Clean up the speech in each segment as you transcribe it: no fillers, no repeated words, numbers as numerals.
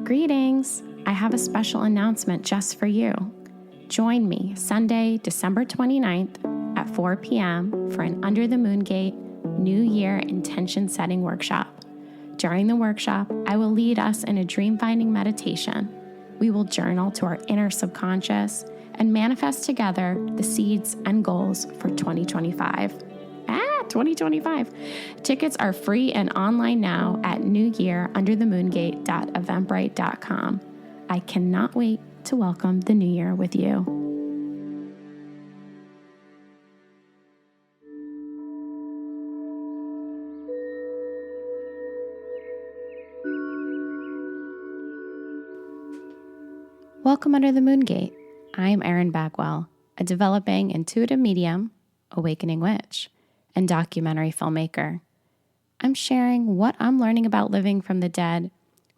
Greetings! I have a special announcement just for you. Join me Sunday, December 29th at 4 p.m. for an Under the Moon Gate New Year Intention Setting Workshop. During the workshop, I will lead us in a dream-finding meditation. We will journal to our inner subconscious and manifest together the seeds and goals for 2025. 2025. Tickets are free and online now at newyearunderthemoongate.eventbrite.com. I cannot wait to welcome the new year with you. Welcome Under the Moon Gate. I am Erin Bagwell, a developing intuitive medium, awakening witch, and documentary filmmaker. I'm sharing what I'm learning about living from the dead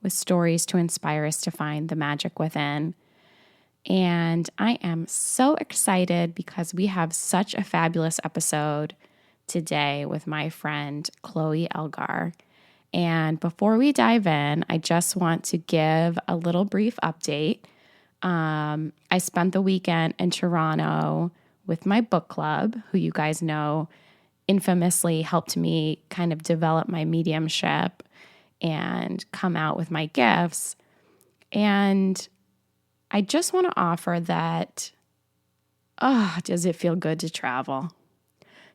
with stories to inspire us to find the magic within. And I am so excited because we have such a fabulous episode today with my friend Chloe Elgar. And before we dive in, I just want to give a little brief update. I spent the weekend in Toronto with my book club, who you guys know infamously helped me kind of develop my mediumship and come out with my gifts. And I just want to offer that, does it feel good to travel?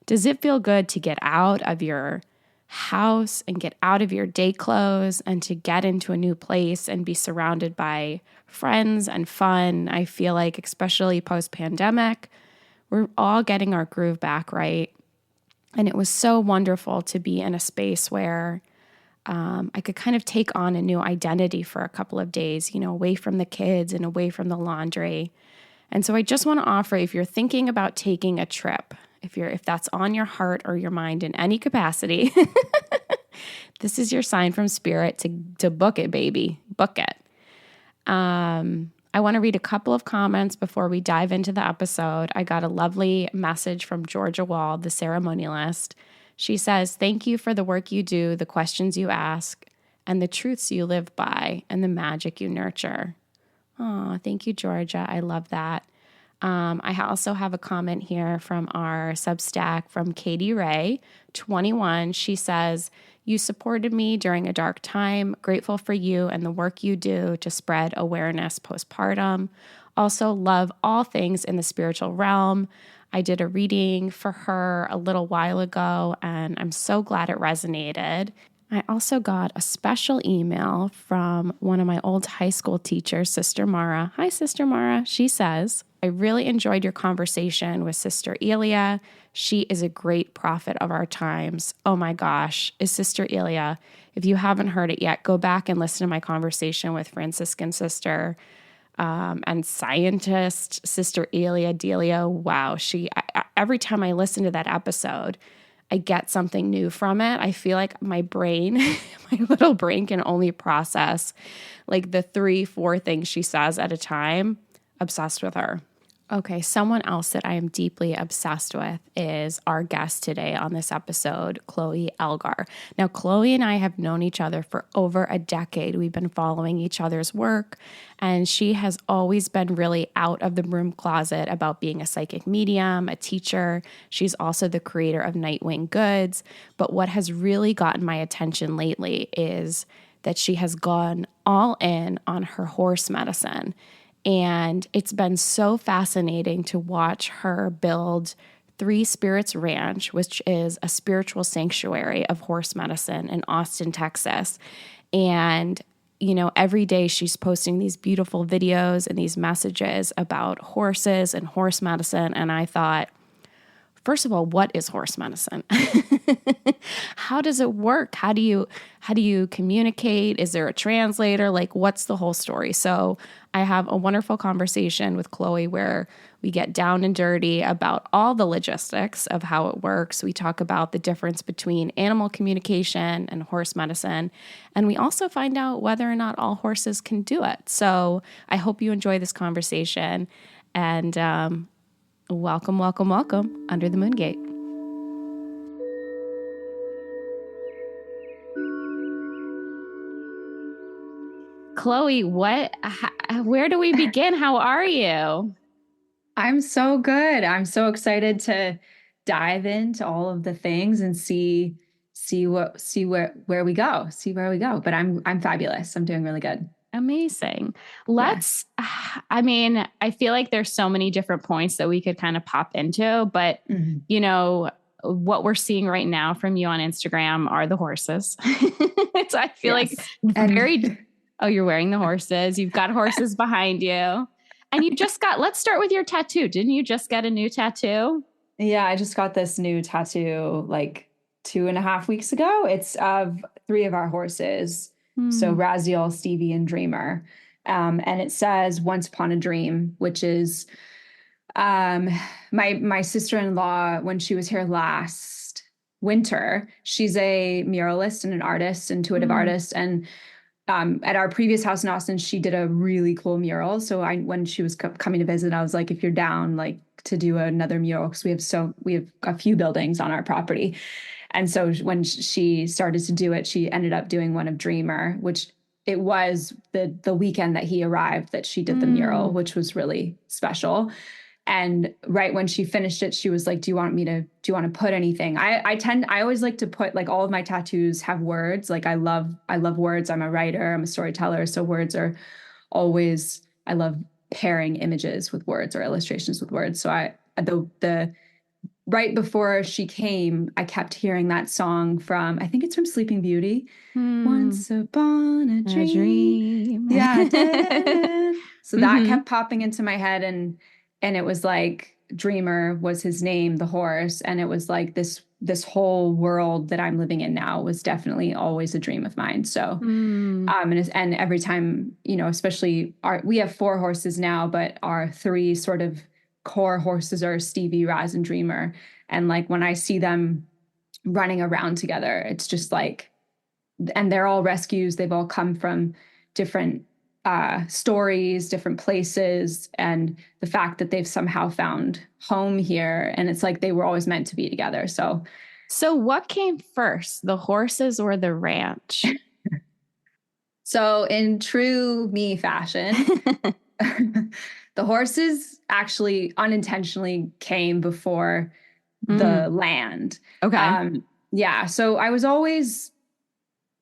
Does it feel good to get out of your house and get out of your day clothes and to get into a new place and be surrounded by friends and fun? I feel like, especially post-pandemic, we're all getting our groove back, right? And it was so wonderful to be in a space where I could kind of take on a new identity for a couple of days, away from the kids and away from the laundry. And so I just want to offer, if you're thinking about taking a trip, if that's on your heart or your mind in any capacity, this is your sign from spirit to book it, baby. Book it. I want to read a couple of comments before we dive into the episode. I got a lovely message from Georgia Wald, the ceremonialist. She says, "Thank you for the work you do, the questions you ask, and the truths you live by, and the magic you nurture." Oh, thank you, Georgia. I love that. I also have a comment here from our Substack from Katie Ray, 21. She says, "You supported me during a dark time. Grateful for you and the work you do to spread awareness postpartum. Also love all things in the spiritual realm. I did a reading for her a little while ago, and I'm so glad it resonated." I also got a special email from one of my old high school teachers, Sister Mara. Hi, Sister Mara. She says, "I really enjoyed your conversation with Sister Elia. She is a great prophet of our times." Oh my gosh, is Sister Elia. If you haven't heard it yet, go back and listen to my conversation with Franciscan sister and scientist, Sister Elia Delia. Wow, every time I listen to that episode, I get something new from it. I feel like my brain, my little brain can only process like the 3-4 things she says at a time. Obsessed with her. Okay, someone else that I am deeply obsessed with is our guest today on this episode, Chloe Elgar. Now, Chloe and I have known each other for over a decade. We've been following each other's work, and she has always been really out of the broom closet about being a psychic medium, a teacher. She's also the creator of Nightwing Goods. But what has really gotten my attention lately is that she has gone all in on her horse medicine. And it's been so fascinating to watch her build Three Spirits Ranch, which is a spiritual sanctuary of horse medicine in Austin, Texas. And, every day she's posting these beautiful videos and these messages about horses and horse medicine. And I thought, first of all, what is horse medicine? How does it work? How do you communicate? Is there a translator? Like, what's the whole story? So I have a wonderful conversation with Chloe where we get down and dirty about all the logistics of how it works. We talk about the difference between animal communication and horse medicine. And we also find out whether or not all horses can do it. So I hope you enjoy this conversation. And welcome, welcome, welcome Under the Moon Gate. Chloe, where do we begin? How are you? I'm so good. I'm so excited to dive into all of the things and see where we go. But I'm fabulous. I'm doing really good. Amazing. Yeah. I feel like there's so many different points that we could kind of pop into, but Mhm. you know, what we're seeing right now from you on Instagram are the horses. I feel like Yes. very, And oh, you're wearing the horses. You've got horses behind you. And let's start with your tattoo. Didn't you just get a new tattoo? yeah, I just got this new tattoo like 2.5 weeks ago. It's of three of our horses. So Hmm. Raziel, Stevie, and Dreamer. And it says Once Upon a Dream, which is Um, my sister-in-law, when she was here last winter, she's a muralist and an artist, intuitive Hmm. artist. And at our previous house in Austin, she did a really cool mural. So when she was coming to visit, I was like, if you're down, like to do another mural, because we have a few buildings on our property. And so when she started to do it, she ended up doing one of Dreamer, which it was the weekend that he arrived that she did the mural, Hmm. which was really special. And right when she finished it, she was like, do you want to put anything? I always like to put, like, all of my tattoos have words. Like I love words. I'm a writer, I'm a storyteller. So words are always, I love pairing images with words or illustrations with words. So the right before she came, I kept hearing that song from, I think it's from Sleeping Beauty. Hmm. Once upon a A dream. dream. Yeah. Dun, dun, dun. So that Hmm. kept popping into my head, and it was like Dreamer was his name, the horse, and it was like this whole world that I'm living in now was definitely always a dream of mine. So Hmm. and every time, especially we have four horses now, but our three sort of core horses are Stevie, Raz, and Dreamer. And like when I see them running around together, it's just like, and they're all rescues. They've all come from different stories, different places, and the fact that they've somehow found home here, and it's like they were always meant to be together. So, So, what came first, the horses or the ranch? so in true me fashion, the horses actually unintentionally came before Mm, the land. okay. Yeah, so I was always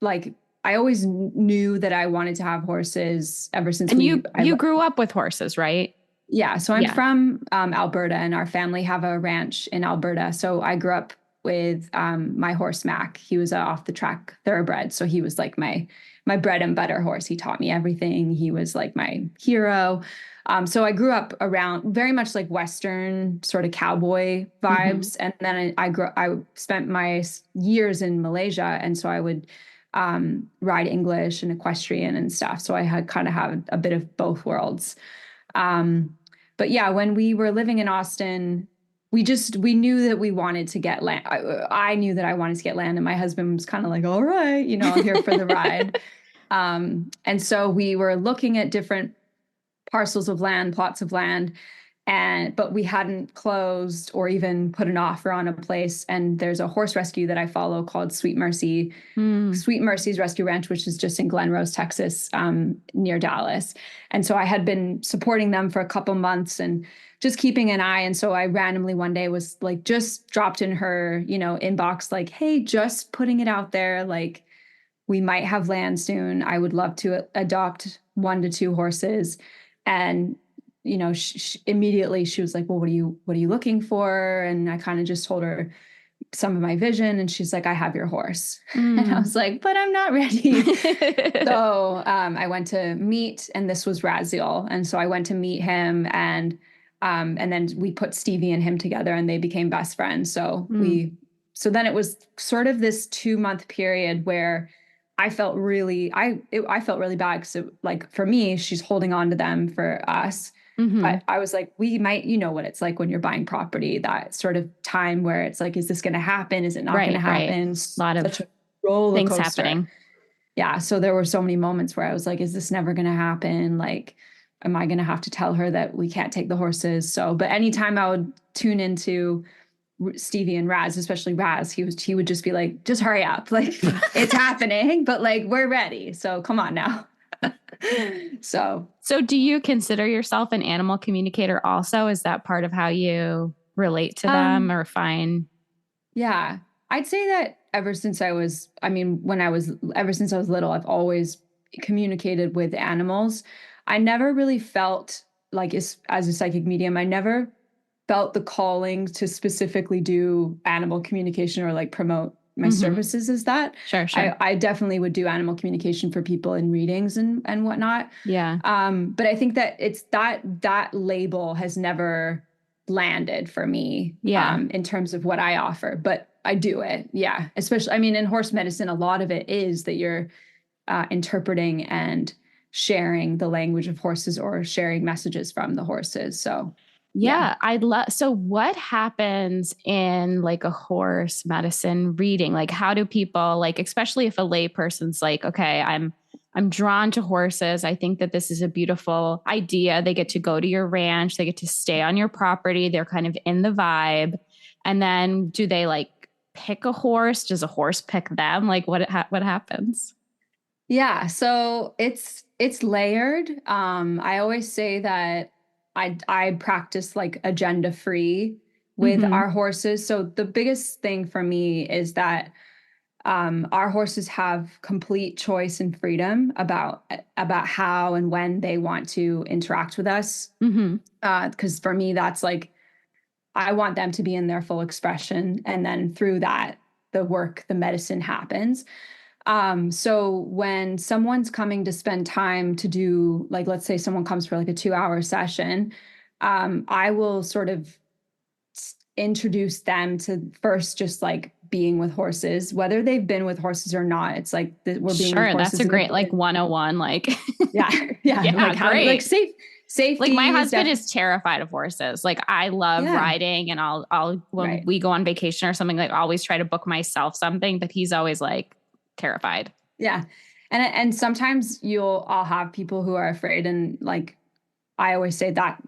like, I always knew that I wanted to have horses ever since And you grew up with horses, right? yeah, so I'm Yeah. from Alberta, and our family have a ranch in Alberta. So I grew up with my horse Mac. He was a off the track thoroughbred, so he was like my bread and butter horse. He taught me everything. He was like my hero. So I grew up around very much like Western sort of cowboy Hmm. vibes, and then I spent my years in Malaysia, and so I would ride English and equestrian and stuff. So I had kind of had a bit of both worlds. Um, but yeah, when we were living in Austin, we knew that we wanted to get land. I knew that I wanted to get land, and my husband was kind of like, all right, here for the ride. And so we were looking at different parcels of land, plots of land, but we hadn't closed or even put an offer on a place. And there's a horse rescue that I follow called Mm, Sweet Mercy's Rescue Ranch, which is just in Glen Rose, Texas, near Dallas. And so I had been supporting them for a couple months and just keeping an eye. And so I randomly one day was like, just dropped in her, inbox, like, hey, just putting it out there. Like, we might have land soon. I would love to adopt 1 to 2 horses. And immediately she was like, well, what are you looking for? And I kind of just told her some of my vision, and she's like, I have your horse. And I mm. was like, but I'm not ready. So I went to meet, and this was Raziel. And so I went to meet him, and then we put Stevie and him together, and they became best friends. Mm. So then it was sort of this 2 month period where I felt really bad, because like for me, she's holding on to them for us. Hmm. But I was like, we might, what it's like when you're buying property, that sort of time where it's like, is this going to happen? Is it not going to Right, right. happen? A lot Such of a roller things coaster. happening. Yeah. So there were so many moments where I was like, is this never going to happen? Like, am I going to have to tell her that we can't take the horses? So, but anytime I would tune into Stevie and Raz, especially Raz, he would just be like, just hurry up. Like, it's happening, but like, we're ready. So come on now. So, So do you consider yourself an animal communicator also? Is that part of how you relate to them um, or find? yeah, I'd say that ever since I was, I mean, ever since I was little, I've always communicated with animals. I never really felt like, as a psychic medium, I never felt the calling to specifically do animal communication or like promote my Mm-hmm. services as that. Sure, sure. I definitely would do animal communication for people in readings and whatnot. Yeah. But I think that it's that label has never landed for me Yeah. in terms of what I offer, but I do it. Yeah. Especially, I mean, in horse medicine, a lot of it is that you're interpreting and sharing the language of horses or sharing messages from the horses. So, yeah. Yeah, I'd love. So, what happens in like a horse medicine reading? Like, how do people like, especially if a layperson's like, okay, I'm drawn to horses. I think that this is a beautiful idea. They get to go to your ranch. They get to stay on your property. They're kind of in the vibe. And then, do they like pick a horse? Does a horse pick them? Like, what happens? Yeah, so it's layered. I always say that I practice like agenda free with Mm-hmm. our horses. So the biggest thing for me is that our horses have complete choice and freedom about how and when they want to interact with us. Mm-hmm. Because for me, that's like I want them to be in their full expression, and then through that, the medicine happens. So when someone's coming to spend time to do, like, let's say someone comes for like a 2 hour session, I will sort of introduce them to first just like being with horses, whether they've been with horses or not. It's like we're being with Sure, that's a horses great like 101. Like, yeah, yeah, yeah, like how like great. Like my safety is husband definitely is terrified of horses. Like I love yeah, riding and I'll when right. we go on vacation or something, like always try to book myself something, but he's always like terrified. Yeah. And sometimes I'll have people who are afraid, and like I always say that,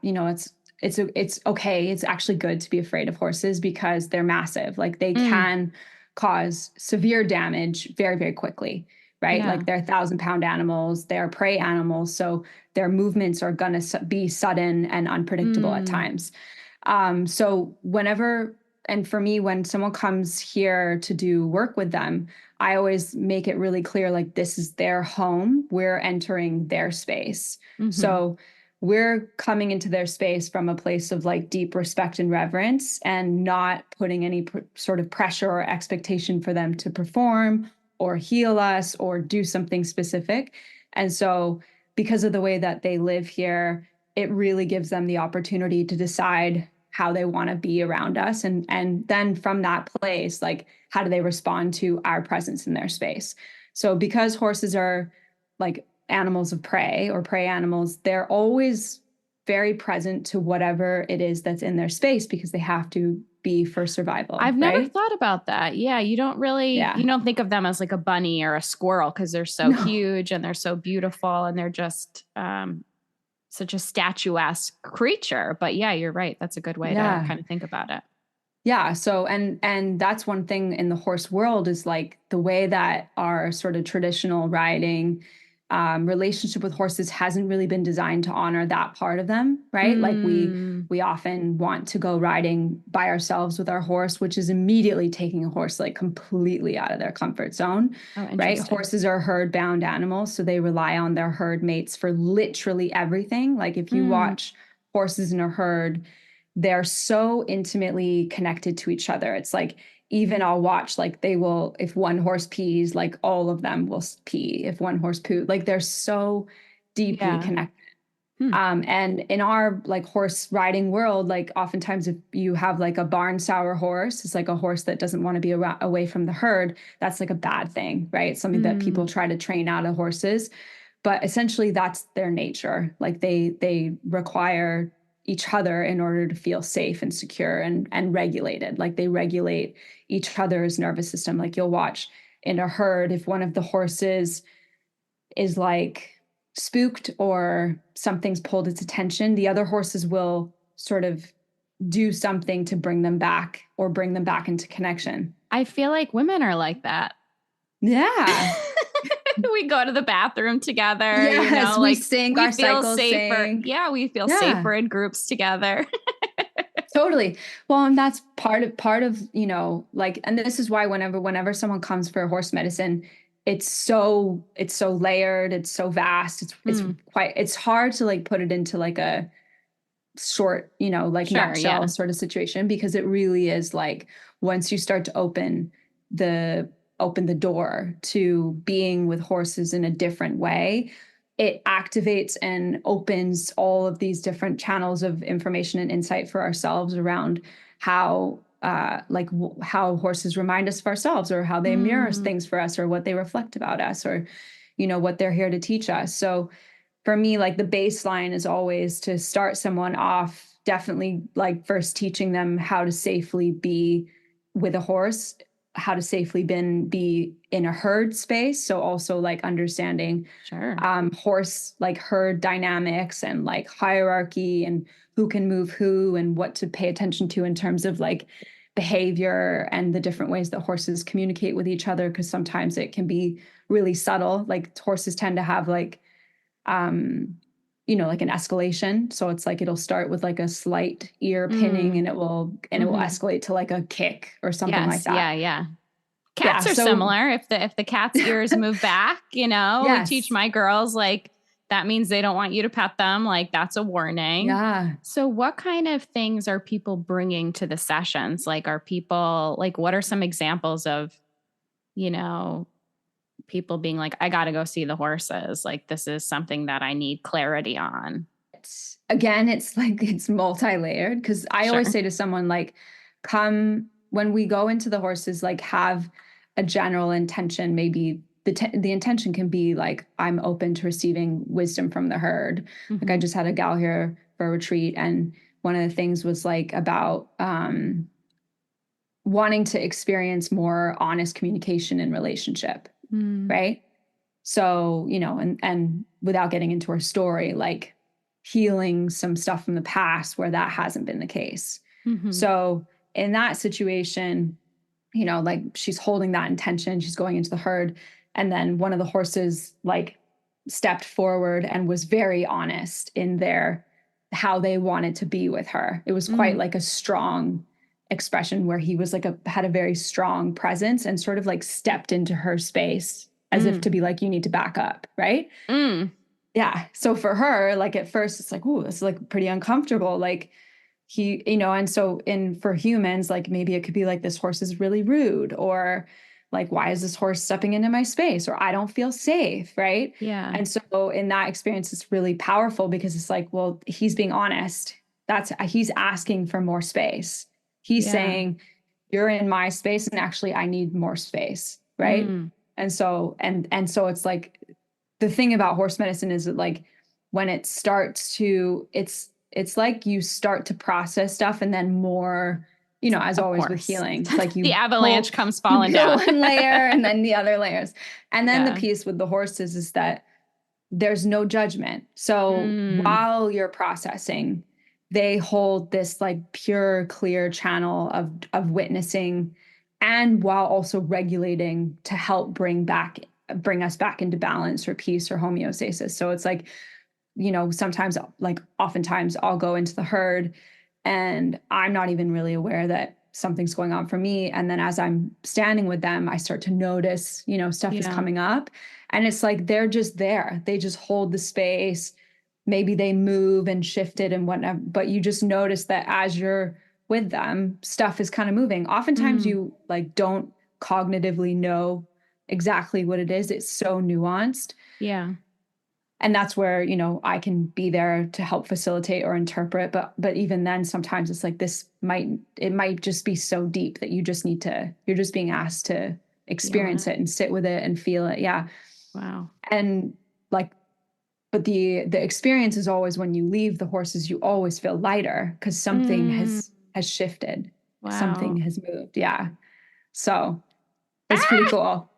it's okay. It's actually good to be afraid of horses because they're massive. Like they Mm, can cause severe damage very, very quickly, right? yeah. Like they're 1,000-pound animals, they're prey animals, so their movements are going to be sudden and unpredictable at Mm, times. So whenever, and for me, when someone comes here to do work with them, I always make it really clear, like this is their home. We're entering their space. mm-hmm, So we're coming into their space from a place of like deep respect and reverence and not putting any sort of pressure or expectation for them to perform or heal us or do something specific. And so because of the way that they live here, it really gives them the opportunity to decide how they want to be around us, and then from that place, like how do they respond to our presence in their space. So because horses are like animals of prey or prey animals, they're always very present to whatever it is that's in their space because they have to be for survival, I've never right? thought about that. Yeah, you Yeah. don't think of them as like a bunny or a squirrel because they're so No. huge and they're so beautiful and they're just such a statuesque creature. But yeah, you're right. That's a good way to Yeah. kind of think about it. Yeah, so and that's one thing in the horse world is like the way that our sort of traditional riding relationship with horses hasn't really been designed to honor that part of them, right? Like Mm, we often want to go riding by ourselves with our horse, which is immediately taking a horse like completely out of their comfort zone, oh, right? interesting. Horses are herd bound animals, so they rely on their herd mates for literally everything. Like if you Mm, watch horses in a herd, they're so intimately connected to each other. It's like even I'll watch like they will, if one horse pees, like all of them will pee. If one horse poo, like they're so deeply yeah. connected. Hmm. And in our like horse riding world, like oftentimes if you have like a barn sour horse, it's like a horse that doesn't want to be away from the herd. That's like a bad thing, right? It's something that people Mm, try to train out of horses, but essentially that's their nature. Like they require each other in order to feel safe and secure and regulated. Like they regulate each other's nervous system. Like you'll watch in a herd if one of the horses is like spooked or something's pulled its attention, the other horses will sort of do something to bring them back or bring them back into connection. I feel like women are like that. Yeah. We go to the bathroom together, Yes, we like sync, we our feel cycles safer. sync. Yeah, we feel Yeah. safer in groups together. Totally. Well, and that's part of, like, and this is why whenever someone comes for horse medicine, it's so layered, it's so vast. Mm, It's hard to like put it into like a short, like sure, nutshell yeah. sort of situation, because it really is like once you start to the open the door to being with horses in a different way, it activates and opens all of these different channels of information and insight for ourselves around how how horses remind us of ourselves, or how they mirror Mm, things for us, or what they reflect about us, or what they're here to teach us. So for me, like the baseline is always to start someone off, definitely like first teaching them how to safely be with a horse, how to safely be in a herd space. So also like understanding sure. horse like herd dynamics and like hierarchy, and who can move who, and what to pay attention to in terms of like behavior and the different ways that horses communicate with each other, because sometimes it can be really subtle. Like horses tend to have like um like an escalation, so it's like it'll start with like a slight ear pinning, Mm, and it will hmm. escalate to like a kick or something like Yes, that. yeah, yeah. Yeah, Cats are so similar. If the cat's ears move back, we teach yes. my girls like that means they don't want you to pet them. Like that's a warning. Yeah. So what kind of things are people bringing to the sessions? Like are people like what are some examples of, you know, people being like I got to go see the horses. Like this is something that I need clarity on. Again, it's like it's multi-layered, because I always Sure. say to someone like, come when we go into the horses, like have a general intention. Maybe the intention can be like, I'm open to receiving wisdom from the herd. Like I Mhm. just had a gal here for a retreat, and one of the things was like about wanting to experience more honest communication in relationship, Mm. right? So, and without getting into her story, like healing some stuff from the past where that hasn't been the case. Mhm. So, in that situation, like she's holding that intention, she's going into the herd, and then one of the horses like stepped forward and was very honest in their how they wanted to be with her. It was quite Mm. like a strong expression where he was like had a very strong presence and sort of like stepped into her space as if Mm. to be like, you need to back up, right? Mm. Yeah. So for her, like at first it's like, ooh, this is like pretty uncomfortable. Like and so for humans, like maybe it could be like, this horse is really rude, or like, why is this horse stepping into my space? Or I don't feel safe. Right. Yeah. And so in that experience, it's really powerful, because it's like, well, he's being honest. He's asking for more space. He's Yeah. saying, you're in my space, and actually I need more space. Right. Mm. And so it's like, the thing about horse medicine is that like when it starts to it's like you start to process stuff, and then more, as Of always with course. healing, it's like The avalanche comes you falling peel down. one layer and then the other layers. And then the Yeah. piece with the horses is that there's no judgment. So Mm. while you're processing, they hold this like pure, clear channel of witnessing, and while also regulating to help bring us back into balance or peace or homeostasis. So it's like, sometimes, like oftentimes I'll go into the herd and I'm not even really aware that something's going on for me. And then as I'm standing with them, I start to notice, stuff is Yeah. coming up. And it's like they're just there. They just hold the space. Maybe they move and shift it and whatnot. But you just notice that as you're with them, stuff is kind of moving. Oftentimes Mm. you like don't cognitively know exactly what it is. It's so nuanced. Yeah. And that's where, I can be there to help facilitate or interpret. But even then, sometimes it's like it might just be so deep that you're just being asked to Feel experience it. it and sit with it and feel it. Yeah. Wow. And like, but the experience is always, when you leave the horses, you always feel lighter, because something Mm. has shifted. Something Wow. has moved. Yeah. So it's pretty Ah, cool.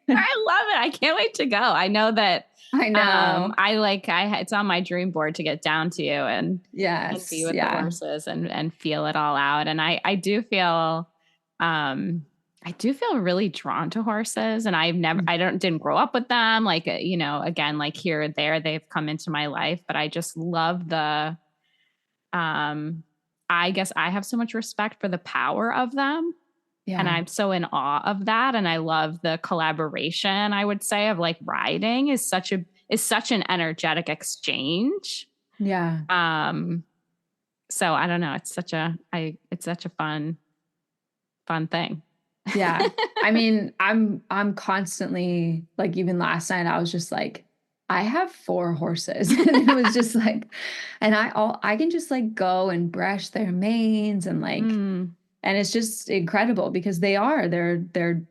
I love it. I can't wait to go. I know that I know. it's on my dream board to get down to you and be Yes. with the Yeah. horses and feel it all out. And I do feel I do feel really drawn to horses, and didn't grow up with them. Like, again, like here or there, they've come into my life, but I just love um, I guess I have so much respect for the power of them. And Yeah. I'm so in awe of that. And I love the collaboration, I would say, of like riding is such an energetic exchange. Yeah. So I don't know. It's such a fun thing. Yeah. I mean, I'm constantly like, even last night I was just like, I have 4 horses. And it was just like, and I can just like go and brush their manes and like, Mm, and it's just incredible because they're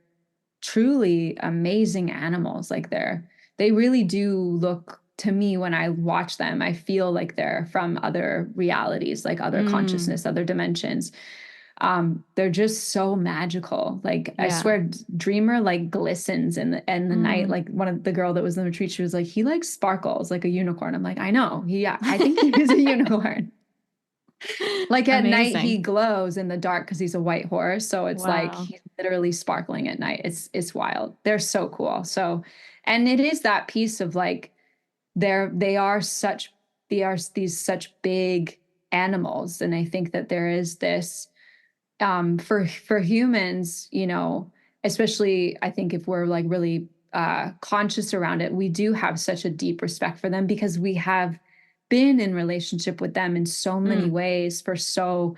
truly amazing animals. Like they really do look to me when I watch them, I feel like they're from other realities, like other mm, consciousness, other dimensions. They're just so magical. Like I yeah. swear Dreamer like glistens in the night. Mm, Like one of the girl that was in the retreat, she was like, he like sparkles like a unicorn. I'm like, I know. Yeah, I think he is a unicorn. Like at night he amazing. glows in the dark because he's a white horse. So it's like Wow. he's literally sparkling at night. It's wild. They're so cool. So, and it is that piece of like they are these such big animals. And I think that there is this for humans, especially I think if we're like really conscious around it, we do have such a deep respect for them because we have been in relationship with them in so many Mm, ways for so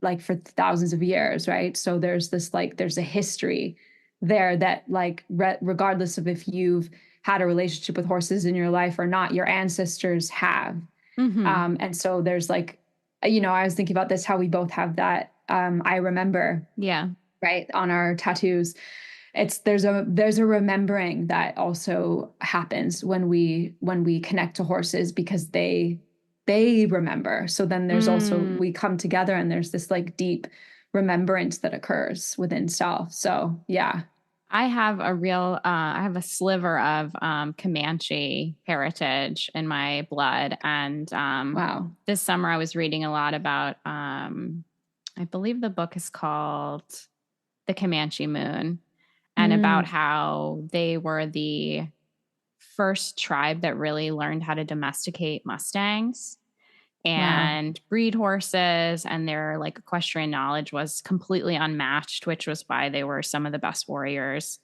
like for thousands of years, right? So there's a history there that like regardless of if you've had a relationship with horses in your life or not, your ancestors have. mm-hmm. And so there's like, I was thinking about this, how we both have that. I remember, Yeah. right, on our tattoos. There's a remembering that also happens when we connect to horses because they remember. So then there's also Mm. we come together and there's this like deep remembrance that occurs within self. So yeah. I have a sliver of Comanche heritage in my blood. And Wow. this summer I was reading a lot about, I believe the book is called The Comanche Moon, and about Mm, how they were the first tribe that really learned how to domesticate Mustangs wow. and breed horses, and their like equestrian knowledge was completely unmatched, which was why they were some of the best warriors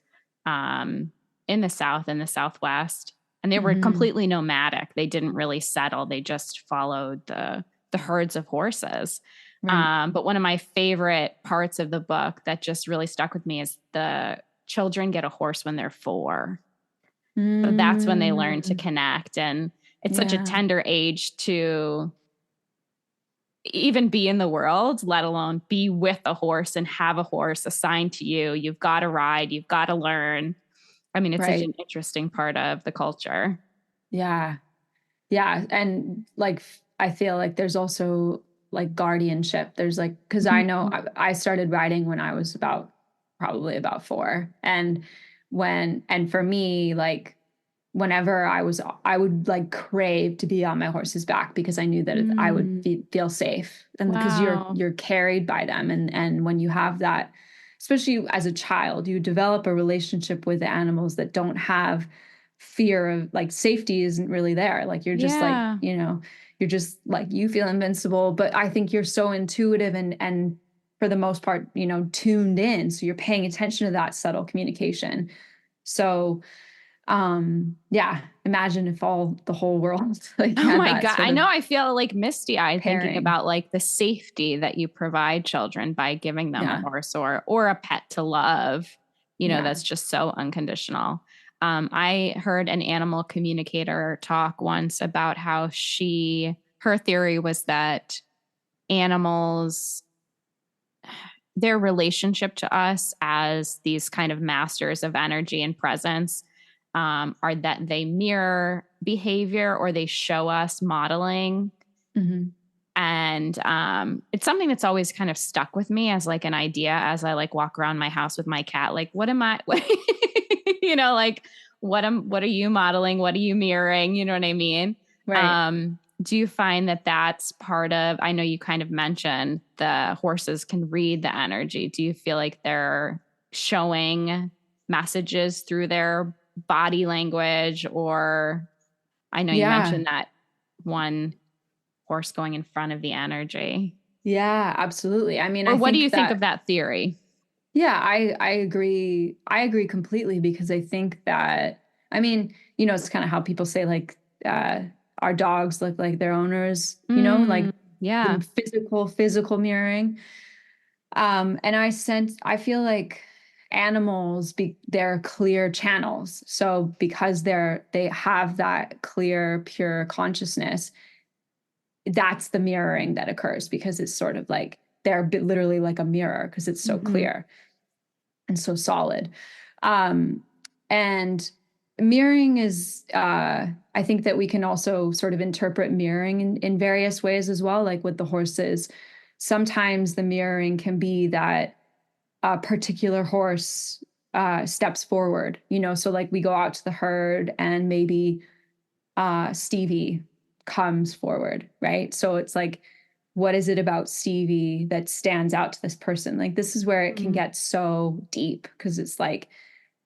um, in the South and the Southwest. And they were Hmm. completely nomadic. They didn't really settle. They just followed the herds of horses. Right. But one of my favorite parts of the book that just really stuck with me is the children get a horse when they're 4. So that's when they learn to Mm, connect. And it's such a yeah. tender age to even be in the world, let alone be with a horse and have a horse assigned to you. You've got to ride, you've got to learn. I mean, it's such Right. an interesting part of the culture. Yeah. Yeah. And like, I feel like there's also like guardianship. There's like, because I know Mhm. I started riding when I was probably about 4. And for me, like, whenever I would like crave to be on my horse's back because I knew that I would Mm, feel safe. And because wow. you're carried by them. And when you have that, especially as a child, you develop a relationship with the animals that don't have fear of like safety isn't really there. Like you're just like, Yeah. you're just like you feel invincible. But I think you're so intuitive and for the most part, tuned in. So you're paying attention to that subtle communication. So yeah, imagine if all the whole world like Oh had my that God. sort I of know I feel like misty eyed thinking pairing. about like the safety that you provide children by giving them a Yeah. horse or a pet to love, Yeah. that's just so unconditional. I heard an animal communicator talk once about how her theory was that animals, their relationship to us as these kind of masters of energy and presence, are that they mirror behavior or they show us modeling. Hmm. And it's something that's always kind of stuck with me as like an idea as I like walk around my house with my cat. Like, what am I, like what are you modeling? What are you mirroring? You know what I mean? Right. do you find that that's part of, I know you kind of mentioned the horses can read the energy. Do you feel like they're showing messages through their body language? Or I know you Yeah. mentioned that one horse going in front of the energy. Yeah, absolutely. I mean, Or I what do you think think of that, that theory? yeah, I agree. I agree completely because I think that, I mean, it's kind of how people say like uh our dogs look like their owners, Mm, like yeah. the physical mirroring. And I feel like they're clear channels. So because they have that clear, pure consciousness, that's the mirroring that occurs because it's sort of like they're literally like a mirror because it's so Mm-hmm. clear and so solid. Um, and mirroring is, I think that we can also sort of interpret mirroring in various ways as well, like with the horses. Sometimes the mirroring can be that a particular horse steps forward, so like we go out to the herd and maybe Stevie comes forward, right? So it's like, what is it about Stevie that stands out to this person? Like, this is where it can Mm-hmm. get so deep because it's like,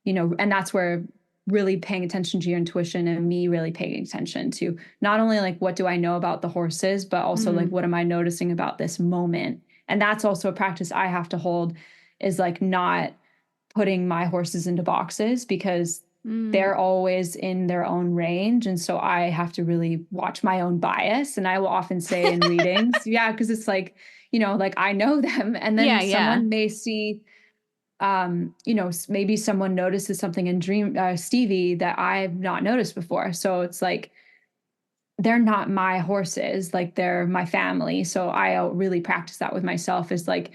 and that's where really paying attention to your intuition and me really paying attention to not only like what do I know about the horses, but also like what am I noticing about this moment? And that's also a practice I have to hold is like not putting my horses into boxes because Mm-hmm. they're always in their own range. And so I have to really watch my own bias. And I will often say in readings, yeah, because it's like, like I know them. And then Yeah, yeah. someone may see, maybe someone notices something in dream Stevie that I've not noticed before. So it's like, they're not my horses, like they're my family. So I really practice that with myself is like,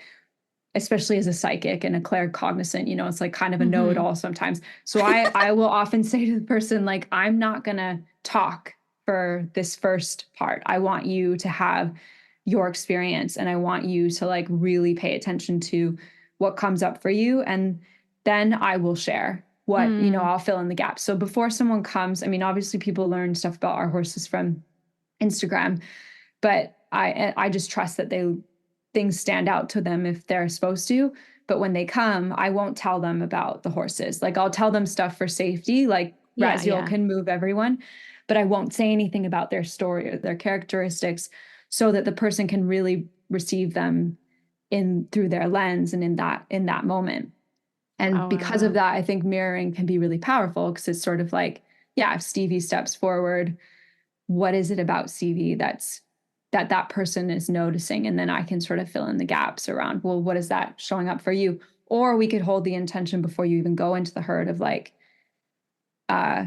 especially as a psychic and a claircognizant, it's like kind of a Mm-hmm. know-it-all sometimes. So I will often say to the person, like, I'm not gonna talk for this first part. I want you to have your experience and I want you to like really pay attention to what comes up for you. And then I will share what, Mm. I'll fill in the gaps. So before someone comes, I mean, obviously people learn stuff about our horses from Instagram, but I just trust that things stand out to them if they're supposed to. But when they come, I won't tell them about the horses. Like I'll tell them stuff for safety, like Yeah, Raziel yeah. can move everyone, but I won't say anything about their story or their characteristics so that the person can really receive them in through their lens and in that moment. And Oh, because of wow. that, I think mirroring can be really powerful because it's sort of like, yeah, if Stevie steps forward, what is it about CV that person is noticing? And then I can sort of fill in the gaps around, well, what is that showing up for you? Or we could hold the intention before you even go into the herd of like, uh,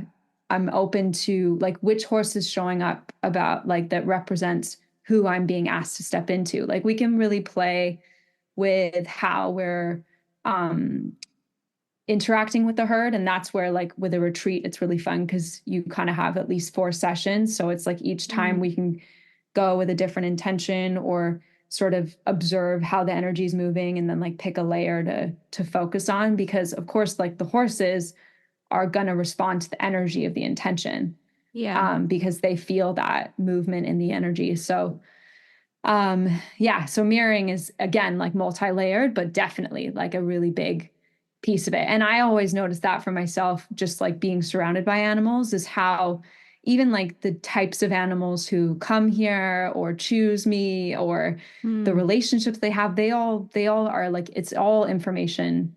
I'm open to like which horse is showing up about like that represents who I'm being asked to step into. Like we can really play with how we're um interacting with the herd. And that's where like with a retreat, it's really fun because you kind of have at least 4 sessions. So it's like each time Mm. we can go with a different intention or sort of observe how the energy is moving and then like pick a layer to focus on because of course like the horses are going to respond to the energy of the intention Yeah. because they feel that movement in the energy. So yeah, so mirroring is again like multi-layered, but definitely like a really big piece of it. And I always notice that for myself, just like being surrounded by animals, is how even like the types of animals who come here or choose me or the Mm. relationships they all are like it's all information.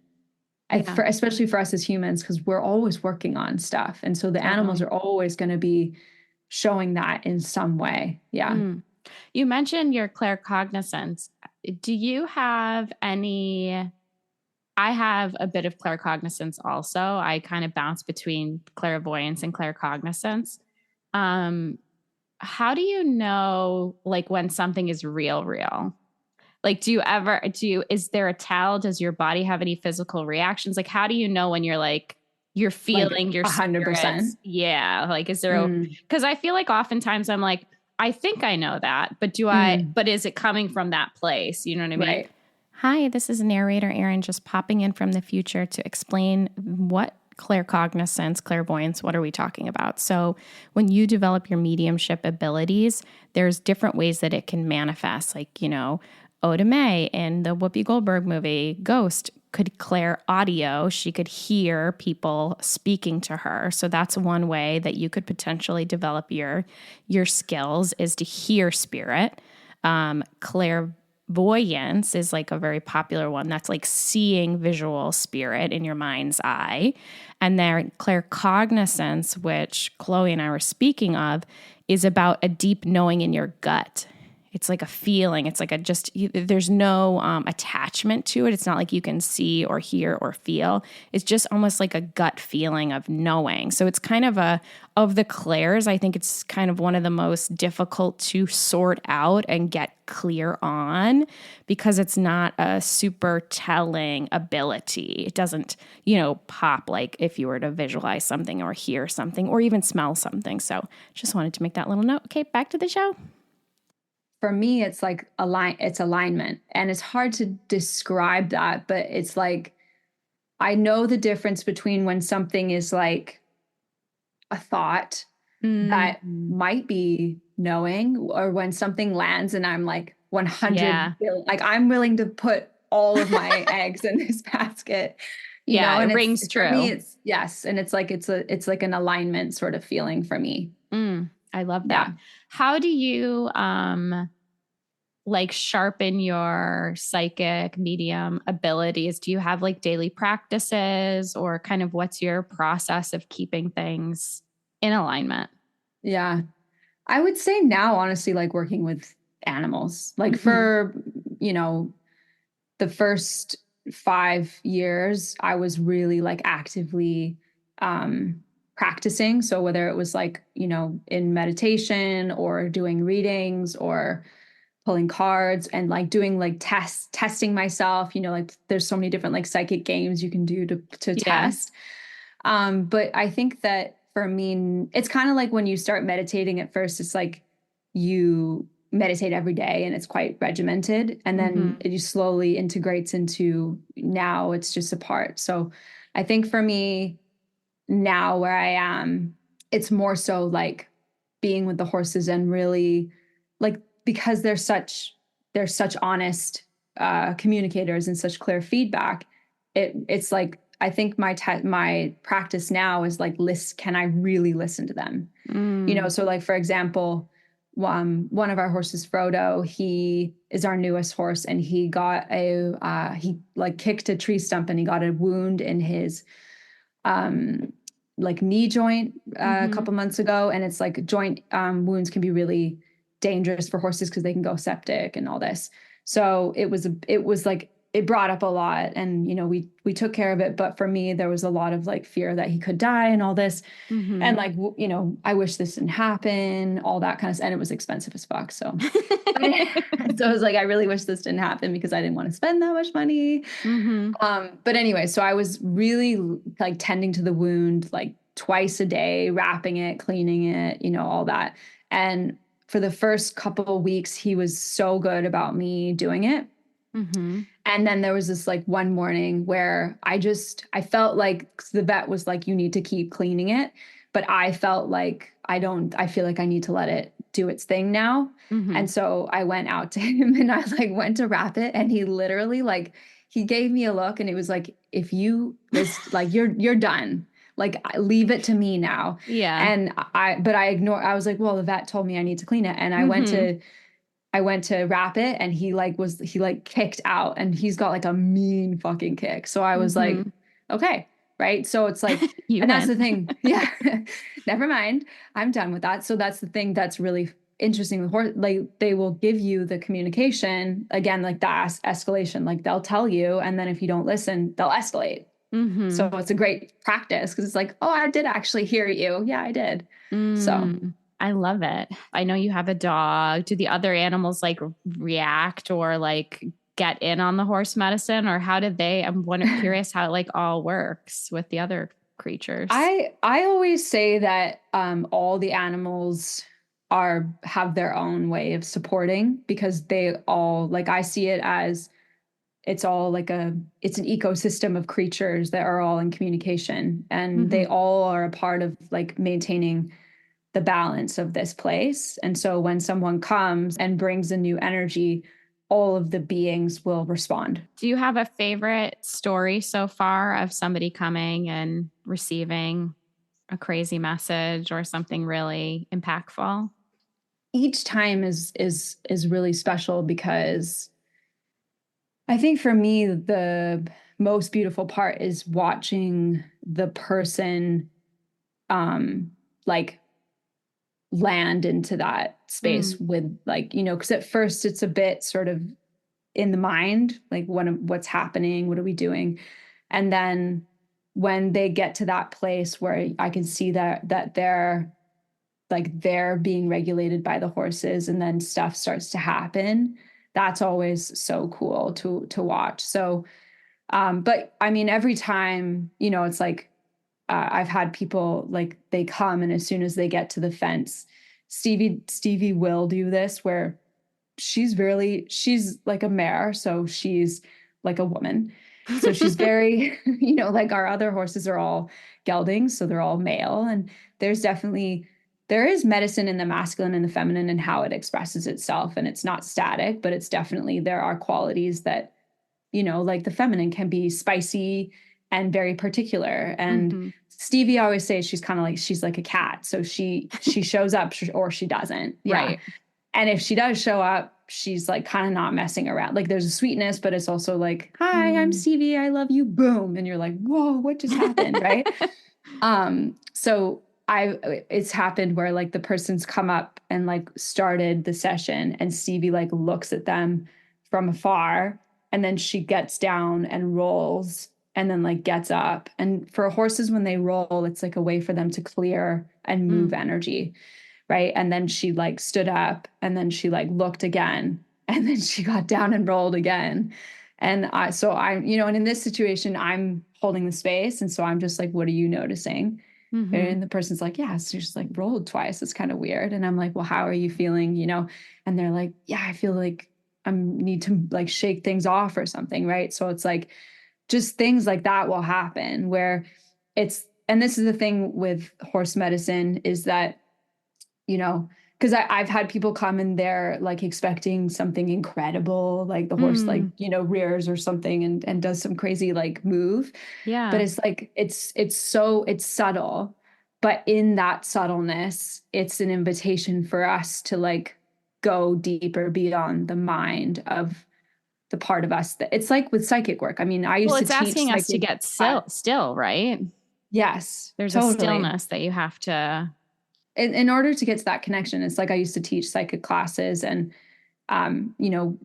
Yeah, Especially for us as humans, because we're always working on stuff. And so the animals totally. are always going to be showing that in some way. Yeah. Mm. You mentioned your claircognizance. Do you have any? I have a bit of claircognizance also. I kind of bounce between clairvoyance and claircognizance. Um, how do you know like when something is real, real? Like, is there a tell? Does your body have any physical reactions? Like, how do you know when you're Like feeling your 100%. spirits? Yeah. Like, Mm, because I feel like oftentimes I'm like, I think I know that, mm, but is it coming from that place? You know what I mean? right. Hi, this is narrator Erin just popping in from the future to explain what claircognizance, clairvoyance, what are we talking about? So when you develop your mediumship abilities, there's different ways that it can manifest. Like, Oda Mae in the Whoopi Goldberg movie Ghost could clair audio. She could hear people speaking to her. So that's one way that you could potentially develop your skills, is to hear spirit. Clairvoyance is like a very popular one. That's like seeing visual spirit in your mind's eye. And then claircognizance, which Chloe and I were speaking of, is about a deep knowing in your gut. It's like a feeling. It's like there's no attachment to it. It's not like you can see or hear or feel. It's just almost like a gut feeling of knowing. So it's kind of the clairs, I think it's kind of one of the most difficult to sort out and get clear on, because it's not a super telling ability. It doesn't, pop like if you were to visualize something or hear something or even smell something. So just wanted to make that little note. Okay, back to the show. For me, it's like it's alignment. And it's hard to describe that, but it's like, I know the difference between when something is like a thought that might be knowing, or when something lands and I'm like 100, like I'm willing to put all of my eggs in this basket, and it rings true. For me, it's yes. And it's like, it's like an alignment sort of feeling for me. I love that. Yeah. How do you like sharpen your psychic medium abilities? Do you have like daily practices, or kind of what's your process of keeping things in alignment? Yeah. I would say now, honestly, like working with animals, like for, the first 5 years, I was really like actively practicing. So whether it was like, in meditation or doing readings or pulling cards and like doing like testing myself, like there's so many different like psychic games you can do to test. But I think that for me, it's kind of like when you start meditating at first, it's like you meditate every day and it's quite regimented. And then it just slowly integrates into, now it's just a part. So I think for me now, where I am, it's more so like being with the horses and really like, because they're such honest communicators and such clear feedback. It's like, I think my practice now is like, can I really listen to them? So like, for example, one of our horses, Frodo, he is our newest horse, and he got he like kicked a tree stump and he got a wound in his like knee joint a couple months ago. And it's like joint wounds can be really dangerous for horses because they can go septic and all this. So it was like, it brought up a lot, and we took care of it. But for me, there was a lot of like fear that he could die and all this, and like I wish this didn't happen, all that kind of stuff. And it was expensive as fuck. So so I was like, I really wish this didn't happen because I didn't want to spend that much money. But anyway, so I was really like tending to the wound like twice a day, wrapping it, cleaning it, all that. And for the first couple of weeks, he was so good about me doing it. And then there was this like one morning where I felt like the vet was like, you need to keep cleaning it. But I felt like I feel like I need to let it do its thing now. And so I went out to him and I like went to wrap it. And he literally like, he gave me a look and it was like, if you like, you're done. Like, leave it to me now. Yeah. And I was like, well, the vet told me I need to clean it. And I went to wrap it, and he kicked out, and he's got like a mean fucking kick. So I was like, okay. Right. So it's like, that's the thing. Yeah. Never mind. I'm done with that. So that's the thing that's really interesting with horse. Like, they will give you the communication again, like that escalation, like they'll tell you. And then if you don't listen, they'll escalate. So it's a great practice because it's like, oh, I did actually hear you. Yeah, I did. So I love it. I know you have a dog. Do the other animals like react or like get in on the horse medicine, or how did they? I'm curious how it like all works with the other creatures. I always say that all the animals have their own way of supporting, because they all, like, I see it as it's all like it's an ecosystem of creatures that are all in communication, and they Mm-hmm. all are a part of like maintaining the balance of this place. And so when someone comes and brings a new energy, all of the beings will respond. Do you have a favorite story so far of somebody coming and receiving a crazy message or something really impactful? Each time is really special because I think for me the most beautiful part is watching the person um like land into that Mm, space with like, because at first it's a bit sort of in the mind, like what's happening, what are we doing? And then when they get to that place where I can see that they're being regulated by the horses, and then stuff starts to happen, that's always so cool to watch. So but I mean, every time, it's like I've had people like they come, and as soon as they get to the fence, Stevie will do this where she's like a mare, so she's like a woman. So she's very, like our other horses are all geldings, so they're all male. And there is medicine in the masculine and the feminine and how it expresses itself. And it's not static, but it's definitely, there are qualities that, like the feminine can be spicy and very particular. And mm-hmm. Stevie always says she's like a cat. So she shows up or she doesn't. Yeah. Right. And if she does show up, she's like kind of not messing around. Like there's a sweetness, but it's also like, hi, I'm Mm. Stevie. I love you. Boom. And you're like, whoa, what just happened? Right. So it's happened where like the person's come up and like started the session, and Stevie like looks at them from afar, and then she gets down and rolls and then like gets up. And for horses, when they roll, it's like a way for them to clear and move Mm. energy. Right. And then she like stood up, and then she like looked again, and then she got down and rolled again. And and in this situation, I'm holding the space. And so I'm just like, what are you noticing? Mm-hmm. And the person's like, yeah, so just like rolled twice. It's kind of weird. And I'm like, well, how are you feeling? And they're like, yeah, I feel like I need to like shake things off or something. Right. So it's like just things like that will happen where and this is the thing with horse medicine is that because I've had people come in there like expecting something incredible, like the horse like, Mm. rears or something and does some crazy like move. But Yeah. it's like it's subtle. But in that subtleness, it's an invitation for us to like go deeper beyond the mind of the part of us that it's like with psychic work. I mean, I Well, used to it's teach asking us to psychic get class. still, right? Yes, There's a totally. stillness that you have to. In order to get to that connection, it's like I used to teach psychic classes and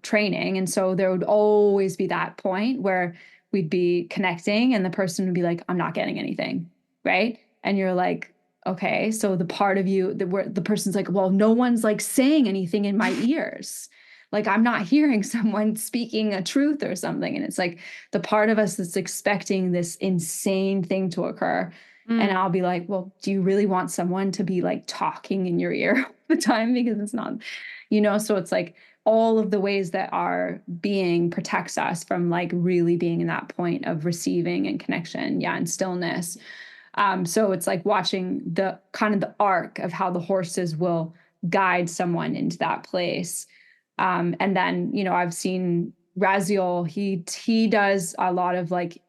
training. And so there would always be that point where we'd be connecting and the person would be like, I'm not getting anything. Right. And you're like, okay. So the part of you that where the person's like, well, no one's like saying anything in my ears. Like I'm not hearing someone speaking a truth or something. And it's like the part of us that's expecting this insane thing to occur. And Mm. I'll be like, well, do you really want someone to be like talking in your ear all the time? Because it's not, so it's like all of the ways that our being protects us from like really being in that point of receiving and connection, yeah, and stillness. So it's like watching the kind of the arc of how the horses will guide someone into that place. And then, I've seen Raziel, he does a lot of like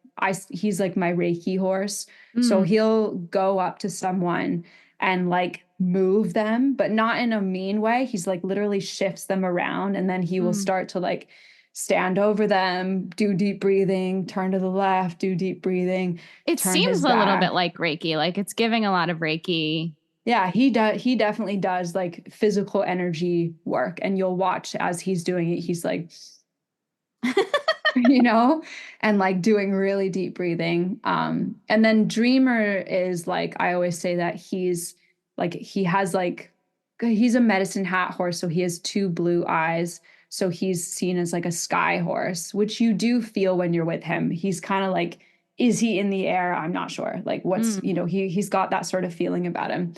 he's like my Reiki horse. So Mm. he'll go up to someone and like move them, but not in a mean way. He's like literally shifts them around, and then he will Mm. start to like stand over them, do deep breathing, turn to the left, do deep breathing, It turn his seems a little bit back. like Reiki, like it's giving a lot of Reiki. Yeah, he definitely does like physical energy work, and you'll watch as he's doing it. He's like, you know, and like doing really deep breathing. And then Dreamer is like, I always say that he's a medicine hat horse. So he has two blue eyes. So he's seen as like a sky horse, which you do feel when you're with him. He's kind of like, is he in the air? I'm not sure. Like what's, Mm. he's got that sort of feeling about him.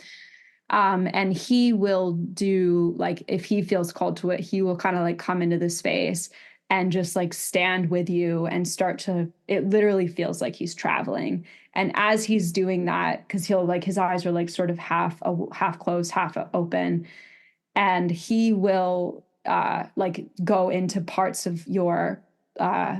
And he will do like if he feels called to it, he will kind of like come into the space and just like stand with you and start to, it literally feels like he's traveling. And as he's doing that, because he'll like, his eyes are like sort of half closed, half open, and he will like go into parts of your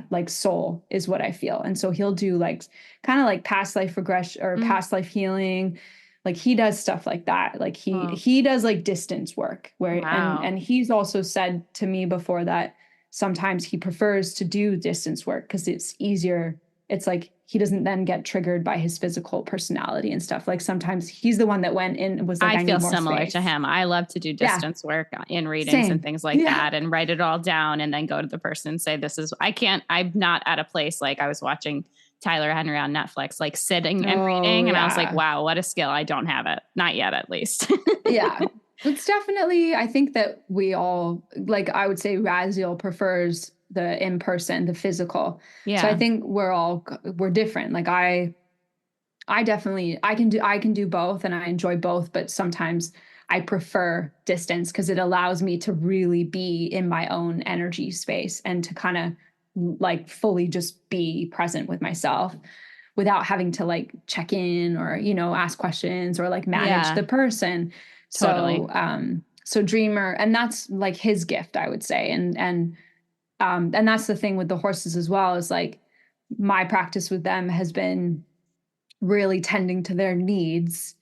like soul is what I feel. And so he'll do like kind of like past life regression or Mm. past life healing. Like he does stuff like that. Like Oh, he does like distance work where wow. and he's also said to me before that sometimes he prefers to do distance work because it's easier. It's like he doesn't then get triggered by his physical personality and stuff. Like sometimes he's the one that went in and was like, I I feel need more similar to space. him. I love to do Yeah, distance work in readings and same. things like Yeah. that and write it all down and then go to the person and say, this is, I can't, I'm not at a place like I was watching Tyler Henry on Netflix, like sitting and Oh, reading. And I was like, yeah. wow, what a skill. I don't have it. Not yet, at least. Yeah. It's definitely, I think that we all, like, I would say Raziel prefers the in person, the physical. So I Yeah. think we're different. Like, I definitely, I can do both and I enjoy both, but sometimes I prefer distance because it allows me to really be in my own energy space and to kind of like fully just be present with myself without having to like check in or, you know, ask questions or like manage Yeah. the person. Totally. So Dreamer, and that's like his gift, I would say. And that's the thing with the horses as well, is like my practice with them has been really tending to their needs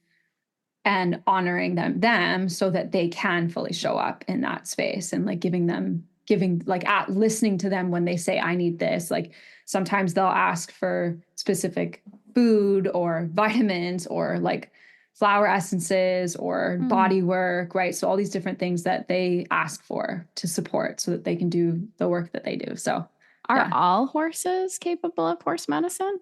and honoring them so that they can fully show up in that space and like giving like at listening to them when they say I need this. Like sometimes they'll ask for specific food or vitamins or like flower essences or Mm. body work, right? So all these different things that they ask for to support so that they can do the work that they do. So Are yeah. all horses capable of horse medicine?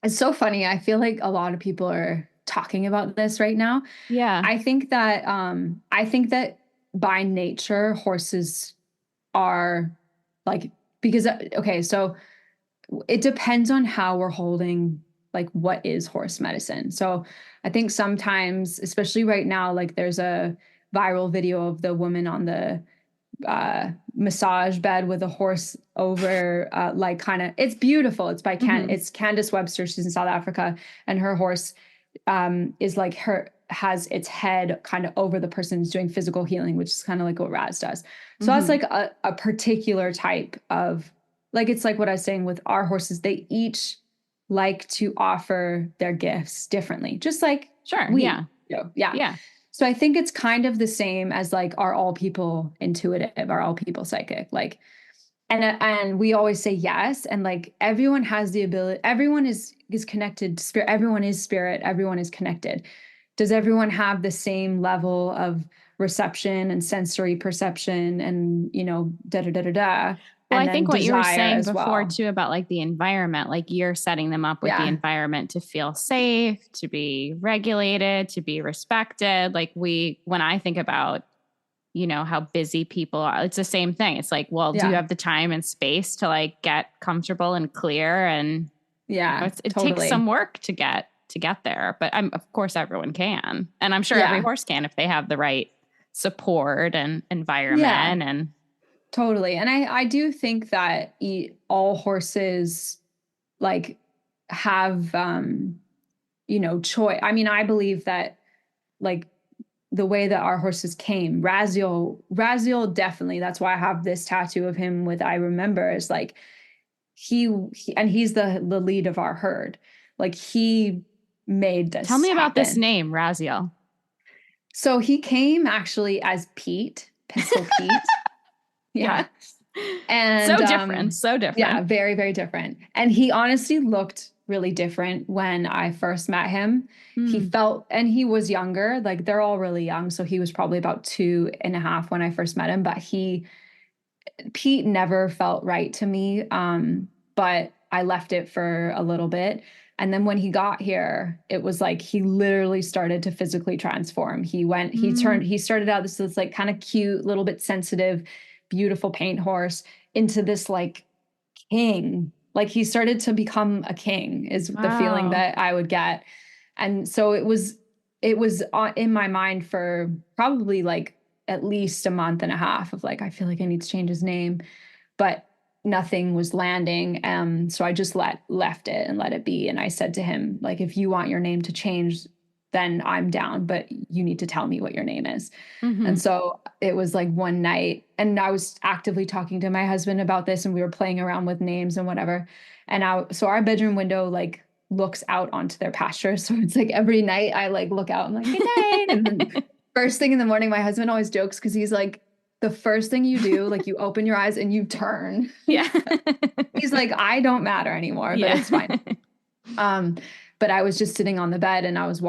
It's so funny. I feel like a lot of people are talking about this right now. Yeah. I think that by nature horses are like because okay, so it depends on how we're holding like what is horse medicine. So I think sometimes, especially right now, like there's a viral video of the woman on the massage bed with a horse over like kind of it's beautiful. Mm-hmm. It's Candace Webster. She's in South Africa, and her horse is like her has its head kind of over the person who's doing physical healing, which is kind of like what Raz does. So that's Mm-hmm. like a particular type of like it's like what I was saying with our horses. They each like to offer their gifts differently, just like Sure. we Yeah. do. Yeah. Yeah. So I think it's kind of the same as like are all people intuitive, are all people psychic? Like and we always say yes and like everyone has the ability, everyone is connected to spirit, everyone is spirit, everyone is connected. Does everyone have the same level of reception and sensory perception and you know da da da da da Well, I and think then what you were desire saying as before well? too about like the environment, like you're setting them up with the Yeah. environment to feel safe, to be regulated, to be respected. Like when I think about, how busy people are, it's the same thing. It's like, well, do you Yeah. have the time and space to like get comfortable and clear? And, Yeah, it takes some totally. work to get there, but of course everyone can. And I'm sure every Yeah. horse can if they have the right support and Yeah. environment and Totally. And I do think that all horses like have you know choice. I mean, I believe that like the way that our horses came, Raziel definitely, that's why I have this tattoo of him with I remember is like he and he's the lead of our herd. Like he made tell this me about this happen. name, Raziel. So he came actually as Pete, Pistol Pete. Yeah. Yeah. And So different. So yeah, different. very, very different. And he honestly looked really different when I first met him. He Hmm. felt, and he was younger, like they're all really young. So he was probably about 2.5 when I first met him. But Pete never felt right to me. But I left it for a little bit. And then when he got here, it was like he literally started to physically transform. Mm. He started out this like kind of cute, little bit sensitive, beautiful paint horse into this like king. Like he started to become a king, is the feeling Wow. that I would get. And so it was in my mind for probably like at least a month and a half of like, I feel like I need to change his name. but nothing was landing. So I just left it and let it be. And I said to him, like, if you want your name to change, then I'm down, but you need to tell me what your name is. Mm-hmm. And so it was like one night, and I was actively talking to my husband about this, and we were playing around with names and whatever. So our bedroom window like looks out onto their pasture. So it's like every night I like look out and like, good night. And then first thing in the morning, my husband always jokes because he's like, the first thing you do, like you open your eyes and you turn. Yeah. He's like, I don't matter anymore, but Yeah. it's fine. Um, but I was just sitting on the bed and I was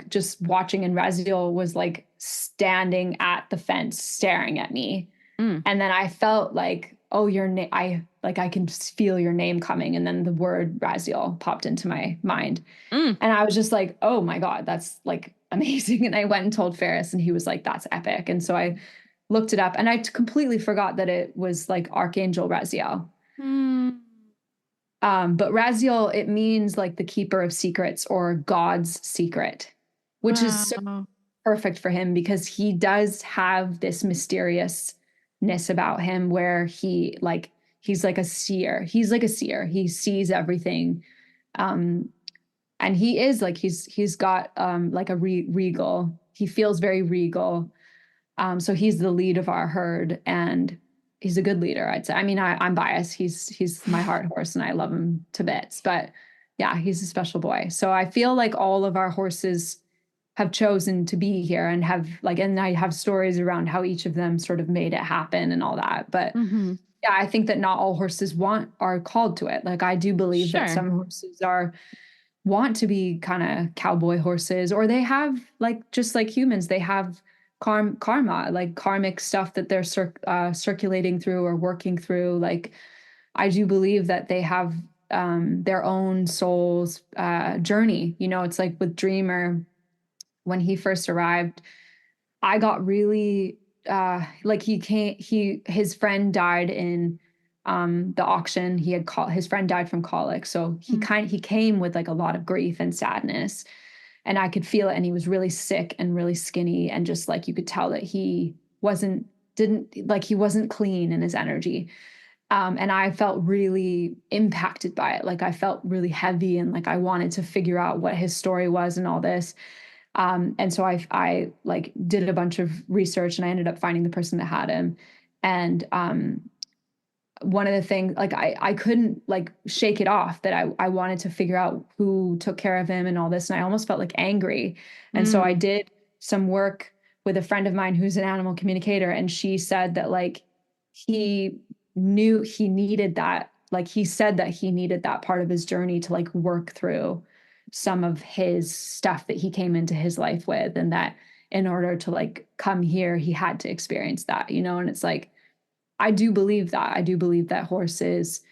just watching, and Raziel was like standing at the fence staring at me. Mm. And then I felt like, oh, your name, I can feel your name coming. And then the word Raziel popped into my mind. Mm. And I was just like, oh my God, that's like amazing. And I went and told Ferris, and he was like, that's epic. And so I looked it up, and I completely forgot that it was like Archangel Raziel. Mm. But Raziel, it means like the keeper of secrets or God's secret, which is so Wow. perfect for him because he does have this mysteriousness about him where he's like a seer. He's like a seer. He sees everything. And he is like he's got like a regal. He feels very regal. So he's the lead of our herd, and he's a good leader, I'd say. I mean, I'm biased. He's my heart horse, and I love him to bits. But yeah, he's a special boy. So I feel like all of our horses have chosen to be here and and I have stories around how each of them sort of made it happen and all that. But Mm-hmm. yeah, I think that not all horses are called to it. Like I do believe that Sure. some horses want to be kind of cowboy horses, or they have like just like humans, they have karma, like karmic stuff that they're circulating through or working through. Like I do believe that they have their own soul's journey. You know, it's like with Dreamer when he first arrived. I got really like his friend died in the auction. His friend died from colic. So he came with like a lot of grief and sadness. And I could feel it. And he was really sick and really skinny. And just like you could tell that he wasn't clean in his energy. And I felt really impacted by it. Like I felt really heavy, and like I wanted to figure out what his story was and all this. And so I like did a bunch of research, and I ended up finding the person that had him. And one of the things, like I couldn't like shake it off that I wanted to figure out who took care of him and all this. And I almost felt like angry. And so I Mm. did some work with a friend of mine who's an animal communicator. And she said that like he knew he needed that. Like he said that he needed that part of his journey to like work through some of his stuff that he came into his life with. And that in order to like come here, he had to experience that, you know? And it's like, I do believe that. I do believe that horses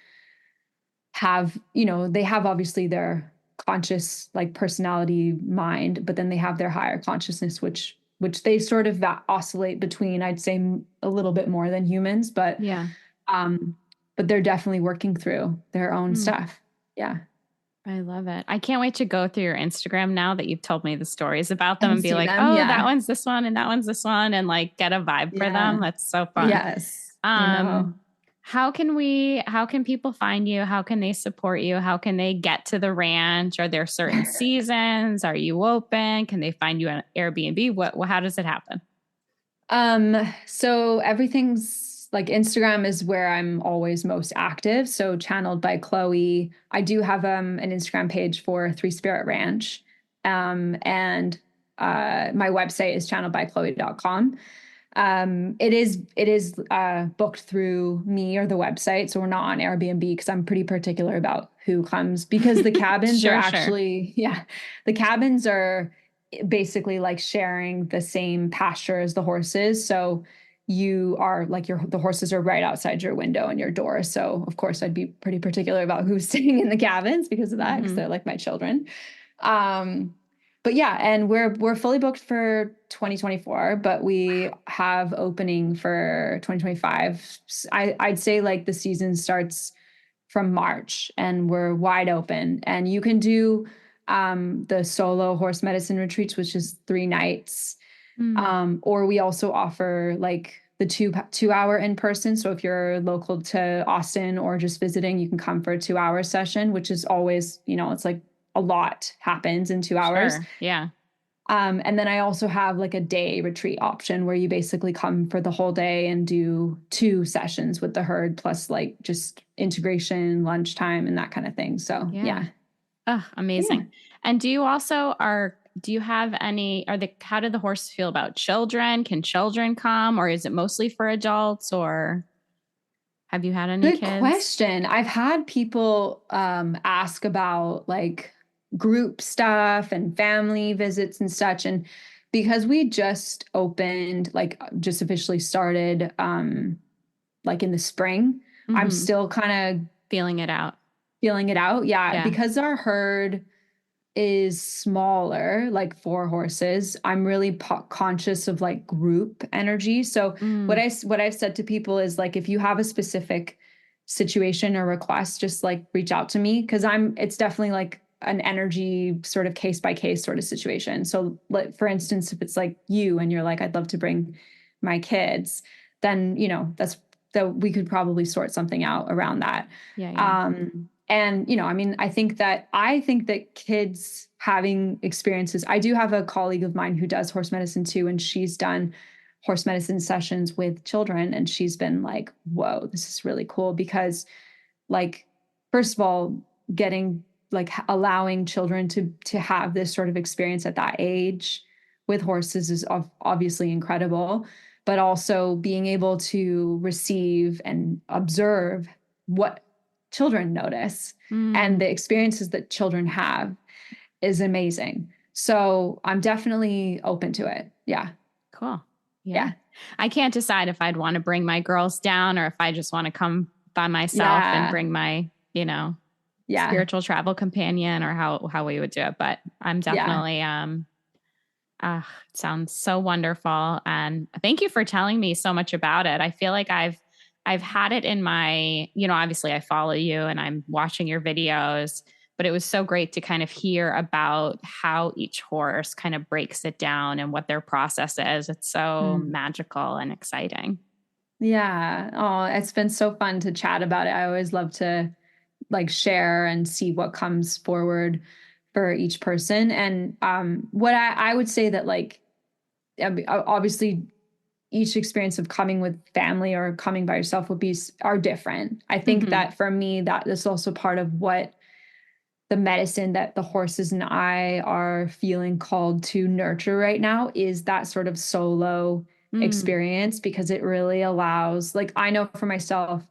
have, you know, they have obviously their conscious like personality mind, but then they have their higher consciousness, which they sort of oscillate between, I'd say a little bit more than humans, Yeah. but they're definitely working through their own Mm. stuff. Yeah. I love it. I can't wait to go through your Instagram now that you've told me the stories about them And and be see like, them. oh, that Yeah. one's this one and that one's this one, and like get a vibe for them. Yeah. That's so fun. Yes. I Um, know. how can people find you? How can they support you? How can they get to the ranch? Are there certain seasons? Are you open? Can they find you on Airbnb? How does it happen? So everything's like Instagram is where I'm always most active. So channeled by Chloe. I do have an Instagram page for Three Spirit Ranch. And my website is channelledbychloe.com. It is booked through me or the website. So we're not on Airbnb because I'm pretty particular about who comes, because the cabins are Sure, sure. actually, yeah, the cabins are basically like sharing the same pasture as the horses. So you are like the horses are right outside your window and your door. So of course I'd be pretty particular about who's staying in the cabins because of that, because Mm-hmm. they're like my children. Um, but yeah, and we're fully booked for 2024, but we have opening for 2025. I'd say like the season starts from March, and we're wide open. And you can do the solo horse medicine retreats, which is 3 nights. Mm. Or we also offer like the 2 hour in person. So if you're local to Austin or just visiting, you can come for a 2 hour session, which is always, it's like a lot happens in 2 hours. Sure. Yeah. And then I also have like a day retreat option where you basically come for the whole day and do 2 sessions with the herd, plus like just integration, lunchtime, and that kind of thing. So Yeah. yeah. Oh, amazing. Yeah. And do you have any, how do the horses feel about children? Can children come, or is it mostly for adults, or have you had any Good kids? question. I've had people ask about like group stuff and family visits and such. And because we just opened, like just officially started like in the spring, I'm Mm-hmm. still kind of Feeling it out. feeling it out. Yeah, Yeah. because our herd is smaller, like 4 horses. I'm really conscious of like group energy. So Mm, what I've said to people is like, if you have a specific situation or request, just like reach out to me, because it's definitely like an energy sort of case by case sort of situation. So like, for instance, if it's like you and you're like, I'd love to bring my kids, then that we could probably sort something out around that. yeah. Yeah. And I mean, I think that kids having experiences, I do have a colleague of mine who does horse medicine too, and she's done horse medicine sessions with children, and she's been like, whoa, this is really cool. Because like, first of all, getting like allowing children to have this sort of experience at that age with horses is obviously incredible, but also being able to receive and observe what children notice and Mm, the experiences that children have is amazing. So I'm definitely open to it. Yeah. cool. Yeah. Yeah. I can't decide if I'd want to bring my girls down or if I just want to come by myself and Yeah. bring my, Yeah. spiritual travel companion, or how we would do it. But I'm Yeah. definitely, it sounds so wonderful. And thank you for telling me so much about it. I feel like I've had it in my, obviously I follow you and I'm watching your videos, but it was so great to kind of hear about how each horse kind of breaks it down and what their process is. It's so Hmm. magical and exciting. Yeah. Oh, it's been so fun to chat about it. I always love to like share and see what comes forward for each person. And what I would say that like obviously each experience of coming with family or coming by yourself are different. I think Mm-hmm. that for me, that is also part of what the medicine that the horses and I are feeling called to nurture right now is that sort of solo Mm, experience, because it really allows, like, I know for myself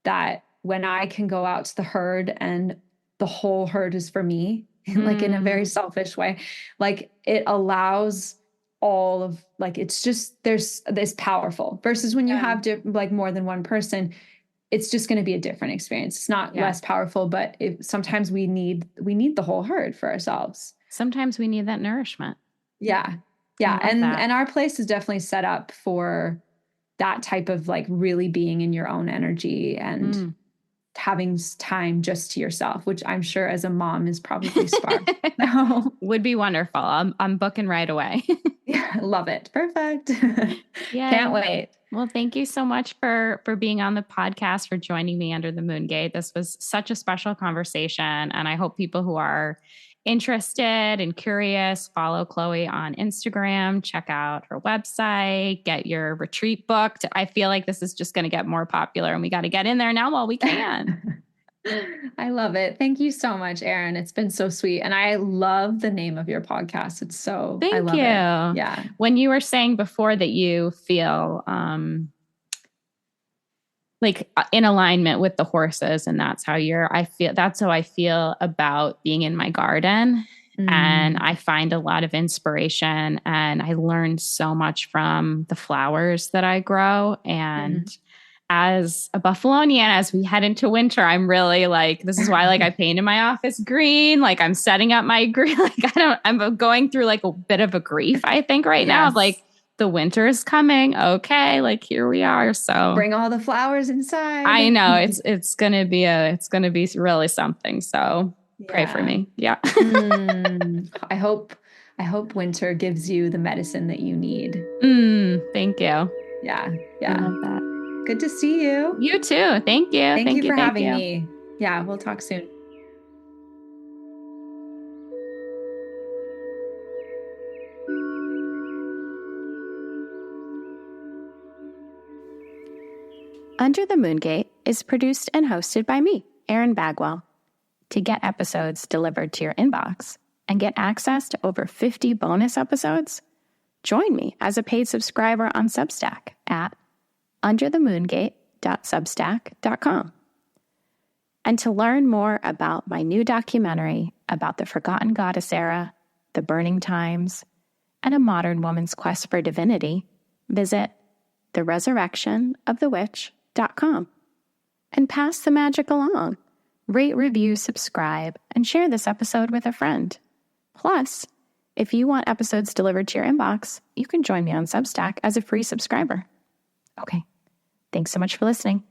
that when I can go out to the herd and the whole herd is for me, like in a very mm, selfish way, like it allows all of like, it's just, there's this powerful versus when you yeah. have like more than one person, it's just going to be a different experience. It's not Yeah. less powerful, but sometimes we need the whole herd for ourselves. Sometimes we need that nourishment. Yeah. I Yeah, love and that. our place is definitely set up for that type of like really being in your own energy and Mm. having time just to yourself, which I'm sure as a mom is probably spark. So, Would be wonderful. I'm booking right away. yeah, love it. Perfect. Can't Yay. wait. Well, thank you so much for being on the podcast, for joining me under the moon gate. This was such a special conversation, and I hope people who are interested and curious follow Chloe on Instagram, check out her website, get your retreat booked. I feel like this is just going to get more popular, and we got to get in there now while we can. I love it. Thank you so much, Erin. It's been so sweet. And I love the name of your podcast. I Thank love it. you. Yeah. When you were saying before that you feel like in alignment with the horses, and that's how I feel about being in my garden. And Mm. I find a lot of inspiration, and I learn so much from the flowers that I grow. And Mhm. as a Buffalonian, as we head into winter, I'm really like, this is why like I painted my office green. Like I'm setting up my green. Like I'm going through like a bit of a grief, I think, right now of Yes. like the winter is coming. Okay, like here we are. So Bring all the flowers I inside. know it's gonna be really something. So pray for Yeah. me. Yeah. I hope winter gives you the medicine that you need. Thank you. Yeah. I love that. Good to see you. You too. Thank you. Thank you for having me. Yeah, we'll talk soon. Under the Moongate is produced and hosted by me, Erin Bagwell. To get episodes delivered to your inbox and get access to over 50 bonus episodes, join me as a paid subscriber on Substack at underthemoongate.substack.com. And to learn more about my new documentary about the Forgotten Goddess era, the Burning Times, and a modern woman's quest for divinity, visit theresurrectionofthewitch.com. And pass the magic along. Rate, review, subscribe, and share this episode with a friend. Plus, if you want episodes delivered to your inbox, you can join me on Substack as a free subscriber. Okay, thanks so much for listening.